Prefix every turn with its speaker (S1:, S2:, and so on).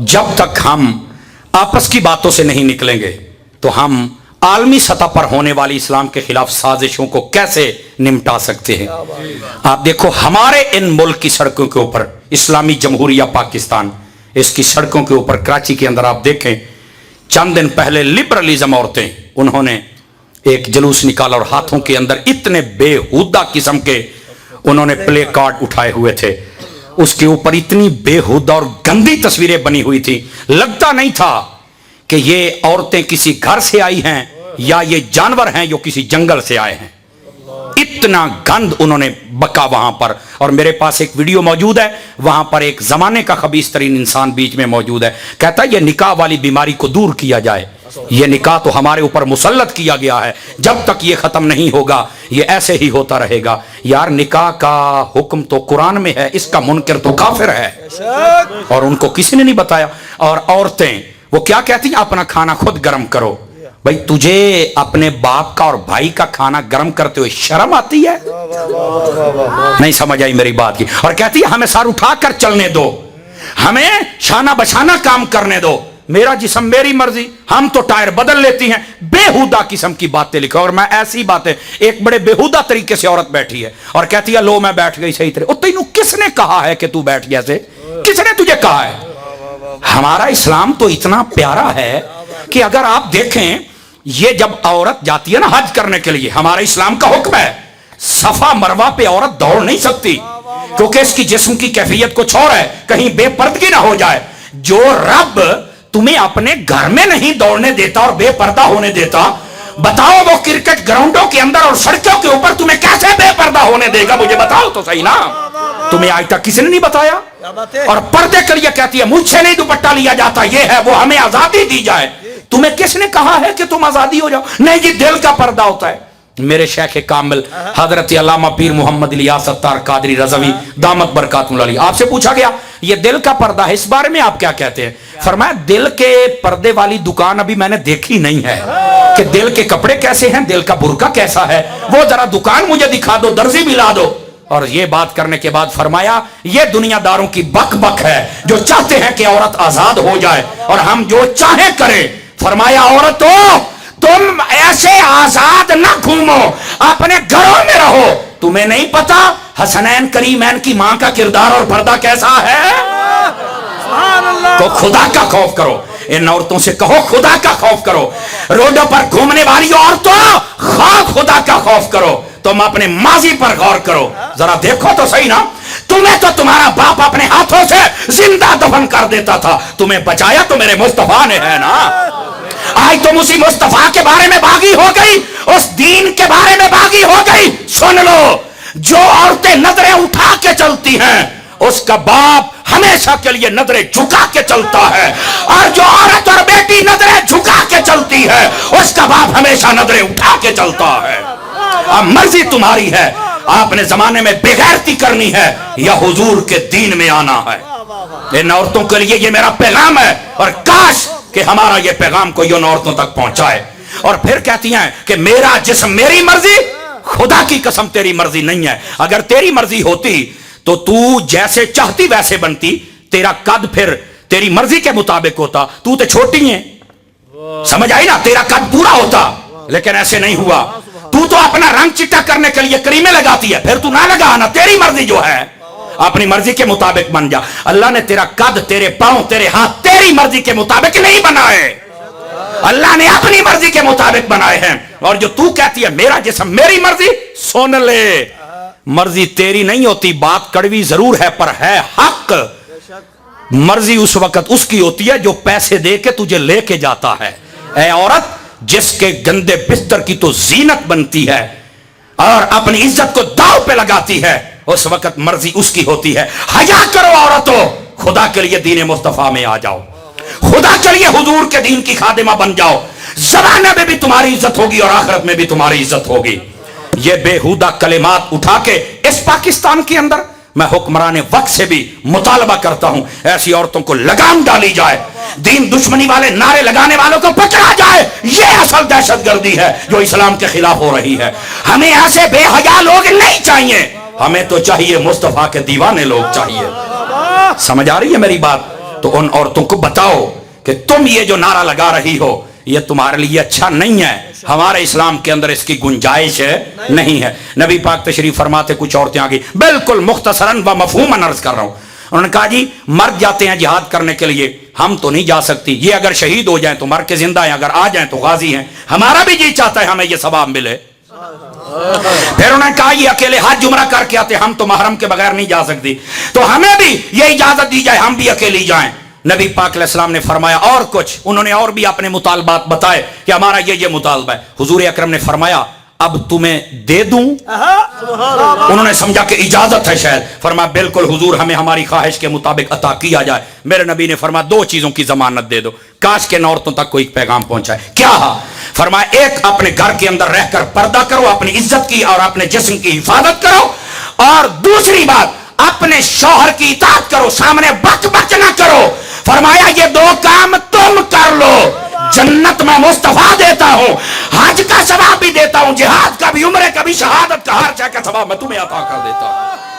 S1: जब तक हम आपस की बातों से नहीं निकलेंगे तो हम आलमी सतह पर होने वाली इस्लाम के खिलाफ साजिशों को कैसे निपटा सकते हैं। आप देखो हमारे इन मुल्क की सड़कों के ऊपर, इस्लामी जमहूरिया पाकिस्तान, इसकी सड़कों के ऊपर कराची के अंदर आप देखें, चंद दिन पहले लिबरलिज्म औरतें उन्होंने एक जुलूस निकाला और हाथों के अंदर इतने बेहुदा किस्म के उन्होंने प्ले कार्ड उठाए हुए थे, उसके ऊपर इतनी बेहुदा और गंदी तस्वीरें बनी हुई थी, लगता नहीं था कि ये औरतें किसी घर से आई हैं या ये जानवर हैं जो किसी जंगल से आए हैं। इतना गंद उन्होंने बका वहां पर। और मेरे पास एक वीडियो मौजूद है, वहां पर एक जमाने का खबीस तरीन इंसान बीच में मौजूद है, कहता है ये निकाह वाली बीमारी को दूर किया जाए, ये निकाह तो हमारे ऊपर मुसल्लत किया गया है, जब तक ये खत्म नहीं होगा ये ऐसे ही होता रहेगा। यार निकाह का हुक्म तो कुरान में है, इसका मुनकर तो काफिर है और उनको किसी ने नहीं बताया। और औरतें वो क्या कहती हैं, अपना खाना खुद गर्म करो। भाई तुझे अपने बाप का और भाई का खाना गर्म करते हुए शर्म आती है? नहीं समझ आई मेरी बात की। और कहती है हमें सर उठाकर चलने दो, हमें शाना बशाना काम करने दो, मेरा जिस्म मेरी मर्जी, हम तो टायर बदल लेती हैं। बेहुदा किस्म की बातें लिखो। और मैं ऐसी बातें, एक बड़े बेहुदा तरीके से औरत बैठी है और कहती है लो मैं बैठ गई सही तरह। तेनू किसने कहा है कि तू बैठ गया से? किसने तुझे कहा है? हमारा इस्लाम तो इतना प्यारा है कि अगर आप देखें, ये जब औरत जाती है ना हज करने के लिए, हमारा इस्लाम का हुक्म है सफा मरवा पे औरत दौड़ नहीं सकती, क्योंकि इसकी जिस्म की कैफियत कुछ और है, कहीं बेपर्दगी ना हो जाए। जो रब तुम्हें अपने घर में नहीं दौड़ने देता और बेपर्दा होने देता, बताओ वो क्रिकेट ग्राउंडों के अंदर और सड़कों के ऊपर तुम्हें कैसे बेपर्दा होने देगा? मुझे बताओ तो सही ना। तुम्हें आज तक किसी ने नहीं बताया। और पर्दे के लिए कहती है मुझसे नहीं दुपट्टा लिया जाता, ये है वो, हमें आजादी दी जाए। तुम्हें किसने कहा है कि तुम आजादी हो जाओ? नहीं जी, दिल का पर्दा होता है। मेरे शेख कामिल हजरत अल्लामा पीर मोहम्मद इलियास सत्तार कादरी रज़वी दामत बरकातुहुल अली, आपसे पूछा गया ये दिल का पर्दा है, इस बारे में आप क्या कहते हैं? फरमाया दिल के पर्दे वाली दुकान अभी मैंने देखी नहीं है कि दिल के कपड़े कैसे हैं, दिल का बुर्का कैसा है, वो जरा दुकान मुझे दिखा दो, दर्जी भी ला दो। और ये बात करने के बाद फरमाया ये दुनियादारों की बक बक है जो चाहते हैं कि औरत आजाद हो जाए और हम जो चाहे करें। फरमाया औरतों तुम ऐसे आजाद ना घूमो, अपने घरों में रहो। तुम्हें नहीं पता हसनैन करीमैन की मां का किरदार और पर्दा कैसा है? तो खुदा का खौफ करो। इन औरतों से कहो खुदा का खौफ करो। रोडों पर घूमने वाली औरतों खुदा का खौफ करो। तुम अपने माजी पर गौर करो, जरा देखो तो सही ना। तुम्हें तो तुम्हारा बाप अपने हाथों से जिंदा दफन कर देता था, तुम्हें बचाया तो मेरे मुस्तफा ने है ना। आज तुम उसी मुस्तफा के बारे में बागी हो गई, उस दीन के बारे में बागी हो गई। सुन लो, जो औरतें नजरें उठा के चलती हैं उसका बाप हमेशा के लिए नजरें झुका के चलता है, और जो औरत और बेटी नजरें झुका के चलती है उसका बाप हमेशा नजरें उठा के चलता है। अब मर्जी तुम्हारी है, आपने जमाने में बेगैरती करनी है या हुजूर के दीन में आना है। इन औरतों के लिए ये मेरा पैगाम है और काश कि हमारा ये पैगाम कोई उन औरतों तक पहुंचाए। और फिर कहती हैं कि मेरा जिस्म मेरी मर्जी, खुदा की कसम तेरी मर्जी नहीं है। अगर तेरी मर्जी होती तो तू जैसे चाहती वैसे बनती, तेरा कद फिर तेरी मर्जी के मुताबिक होता। तू तो छोटी है, समझ आई ना, तेरा कद पूरा होता, लेकिन ऐसे नहीं हुआ। तू तो अपना रंग चिट्टा करने के लिए क्रीमें लगाती है, फिर तू ना लगा ना, तेरी मर्जी जो है अपनी मर्जी के मुताबिक बन जा। अल्लाह ने तेरा कद, तेरे पांव, तेरे हाथ तेरी मर्जी के मुताबिक नहीं बनाए, अल्लाह ने अपनी मर्जी के मुताबिक बनाए हैं। और जो तू कहती है मेरा जिस्म मेरी मर्जी, सुन ले, मर्जी तेरी नहीं होती, बात कड़वी जरूर है पर है हक। मर्जी उस वक्त उसकी होती है जो पैसे दे के तुझे लेके जाता है। ऐ औरत, जिसके गंदे बिस्तर की तो जीनत बनती है और अपनी इज्जत को दांव पे लगाती है, उस वक्त मर्जी उसकी होती है। हया करो औरतों, खुदा के लिए दीन मुस्तफा में आ जाओ, खुदा के लिए हुजूर के दीन की खादिमा बन जाओ। ज़माने में भी तुम्हारी इज्जत होगी और आखिरत में भी तुम्हारी इज्जत होगी। ये बेहुदा कलिमात उठा के इस पाकिस्तान के अंदर मैं हुक्मरान वक्त से भी मुतालबा करता हूं, ऐसी औरतों को लगाम डाली जाए, दीन दुश्मनी वाले नारे लगाने वालों को पकड़ा जाए। ये असल दहशतगर्दी है जो इस्लाम के खिलाफ हो रही है। हमें ऐसे बेहया लोग नहीं चाहिए, हमें तो चाहिए मुस्तफा के दीवाने लोग चाहिए। समझ आ रही है मेरी बात? तो उन औरतों को बताओ कि तुम ये जो नारा लगा रही हो ये तुम्हारे लिए अच्छा नहीं है, हमारे इस्लाम के अंदर इसकी गुंजाइश नहीं है। नबी पाक तशरीफ फरमाते, कुछ औरतें आ गई, बिल्कुल मुख्तसरन व मफहूमन अर्ज कर रहा हूं। उन्होंने कहा जी मर्द जाते हैं जिहाद करने के लिए, हम तो नहीं जा सकती, ये अगर शहीद हो जाएं तो मर के जिंदा हैं, अगर आ जाएं तो गाजी हैं, हमारा भी जी चाहता है हमें ये सवाब मिले। फिर उन्होंने कहा ये अकेले हज उम्रा करके आते, हम तो महरम के बगैर नहीं जा सकती, तो हमें भी ये इजाजत दी जाए हम भी अकेली जाएं। नबी पाक अलैहिस्सलाम ने फरमाया और कुछ, उन्होंने और भी अपने मुतालबात बताए कि हमारा ये मुतालबा है। हुजूर अकरम ने फरमाया अब तुम्हें दे दूं? उन्होंने समझा कि इजाजत है शायद, फरमाया बिल्कुल हुजूर हमें हमारी ख्वाहिश के मुताबिक अता किया जाए। मेरे नबी ने फरमाया दो चीजों की जमानत दे दो, काश के औरतों तक कोई पैगाम पहुंचाए। क्या? फरमाया एक अपने घर के अंदर रहकर पर्दा करो, अपनी इज्जत की और अपने जिस्म की हिफाजत करो, और दूसरी बात अपने शौहर की इताअत करो, सामने बक बक ना करो। फरमाया ये दो काम तुम कर लो, जन्नत में मुस्तफा देता हूं, हज का सवाब भी देता हूं, जिहाद का भी, उम्रे का भी, शहादत का हर चाह का सवाब मैं तुम्हें अता कर देता हूं।